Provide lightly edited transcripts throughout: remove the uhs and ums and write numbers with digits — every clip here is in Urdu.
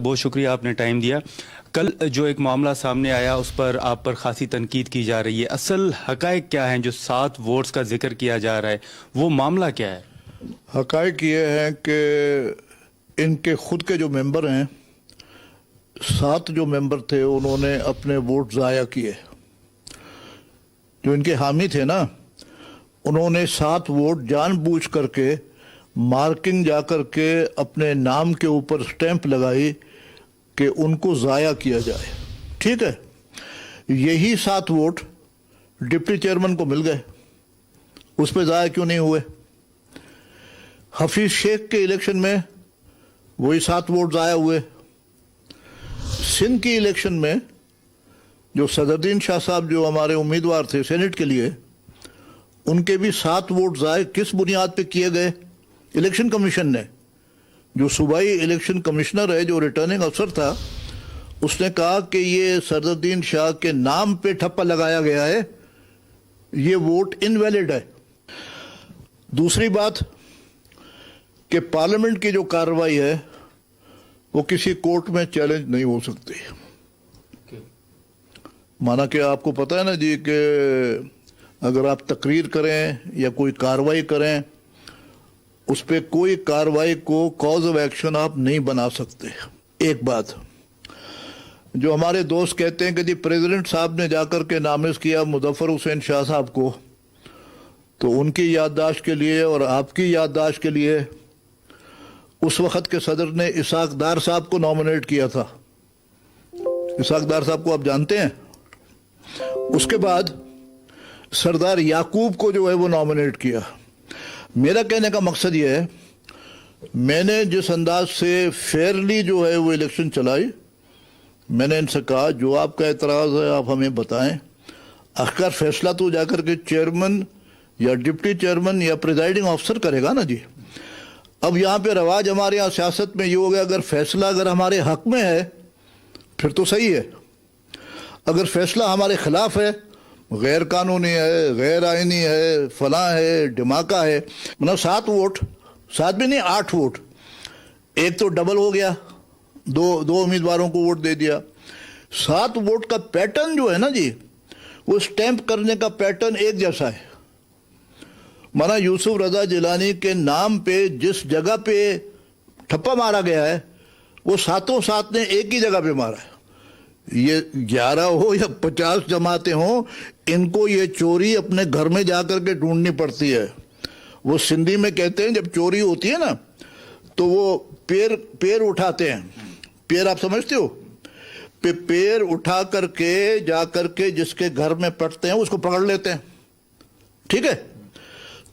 بہت شکریہ آپ نے ٹائم دیا. کل جو ایک معاملہ سامنے آیا اس پر آپ پر خاصی تنقید کی جا رہی ہے. اصل حقائق کیا ہیں؟ جو 7 ووٹس کا ذکر کیا جا رہا ہے وہ معاملہ کیا ہے؟ حقائق یہ ہے کہ ان کے خود کے جو ممبر ہیں 7 جو ممبر تھے انہوں نے اپنے ووٹ ضائع کیے. جو ان کے حامی تھے نا انہوں نے 7 ووٹ جان بوجھ کر کے مارکنگ جا کر کے اپنے نام کے اوپر سٹیمپ لگائی کہ ان کو ضائع کیا جائے. ٹھیک ہے, یہی 7 ووٹ ڈپٹی چیئرمین کو مل گئے, اس پہ ضائع کیوں نہیں ہوئے؟ حفیظ شیخ کے الیکشن میں وہی 7 ووٹ ضائع ہوئے. سندھ کی الیکشن میں جو صدرالدین شاہ صاحب جو ہمارے امیدوار تھے سینٹ کے لیے, ان کے بھی 7 ووٹ ضائع کس بنیاد پہ کیے گئے؟ الیکشن کمیشن نے, جو صوبائی الیکشن کمشنر ہے جو ریٹرننگ افسر تھا, اس نے کہا کہ یہ صدرالدین شاہ کے نام پہ ٹھپا لگایا گیا ہے, یہ ووٹ انویلڈ ہے. دوسری بات کہ پارلیمنٹ کی جو کارروائی ہے وہ کسی کورٹ میں چیلنج نہیں ہو سکتی. مانا کہ آپ کو پتہ ہے نا جی کہ اگر آپ تقریر کریں یا کوئی کارروائی کریں اس پہ کوئی کارروائی کو کاز آف ایکشن آپ نہیں بنا سکتے. ایک بات جو ہمارے دوست کہتے ہیں کہ جی پریزیڈنٹ صاحب نے جا کر کے نامزد کیا مظفر حسین شاہ صاحب کو, تو ان کی یادداشت کے لیے اور آپ کی یادداشت کے لیے اس وقت کے صدر نے اسحاق ڈار صاحب کو نامنیٹ کیا تھا. اسحاق ڈار صاحب کو آپ جانتے ہیں. اس کے بعد سردار یعقوب کو جو ہے وہ نامنیٹ کیا. میرا کہنے کا مقصد یہ ہے, میں نے جس انداز سے فیئرلی جو ہے وہ الیکشن چلائی, میں نے ان سے کہا جو آپ کا اعتراض ہے آپ ہمیں بتائیں. آخر فیصلہ تو جا کر کے چیئرمین یا ڈپٹی چیئرمین یا پریزائڈنگ آفیسر کرے گا نا جی. اب یہاں پہ رواج ہمارے یہاں سیاست میں یہ ہو گیا, اگر فیصلہ اگر ہمارے حق میں ہے پھر تو صحیح ہے, اگر فیصلہ ہمارے خلاف ہے, غیر قانونی ہے, غیر آئینی ہے, فلاں ہے, دھماکہ ہے, مطلب 7 ووٹ 7 بھی نہیں 8 ووٹ, ایک تو ڈبل ہو گیا, دو امیدواروں کو ووٹ دے دیا. 7 ووٹ کا پیٹرن جو ہے نا جی وہ سٹیمپ کرنے کا پیٹرن ایک جیسا ہے. مانا یوسف رضا جیلانی کے نام پہ جس جگہ پہ ٹھپا مارا گیا ہے وہ 7 نے ایک ہی جگہ پہ مارا ہے. یہ 11 ہو یا 50 جماعتیں ہوں, ان کو یہ چوری اپنے گھر میں جا کر کے ڈھونڈنی پڑتی ہے. وہ سندھی میں کہتے ہیں جب چوری ہوتی ہے نا تو وہ پیر اٹھاتے ہیں. پیر آپ سمجھتے ہو, پیر اٹھا کر کے جا کر کے جس کے گھر میں پڑتے ہیں اس کو پکڑ لیتے ہیں. ٹھیک ہے,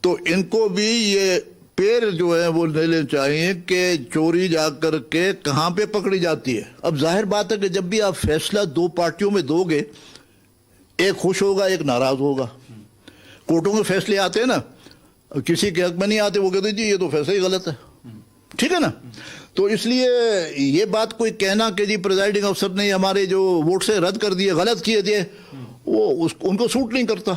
تو ان کو بھی یہ پیر جو ہے وہ لینے چاہیے کہ چوری جا کر کے کہاں پہ پکڑی جاتی ہے. اب ظاہر بات ہے کہ جب بھی آپ فیصلہ 2 پارٹیوں میں دو گے, ایک خوش ہوگا ایک ناراض ہوگا. کورٹوں کے فیصلے آتے ہیں نا, کسی کے حق میں نہیں آتے, وہ کہتے ہیں جی یہ تو فیصلہ ہی غلط ہے. ٹھیک ہے نا, تو اس لیے یہ بات کوئی کہنا کہ جی پریزائڈنگ افسر نے ہمارے جو ووٹ سے رد کر دیے غلط کیے تھے, وہ ان کو سوٹ نہیں کرتا.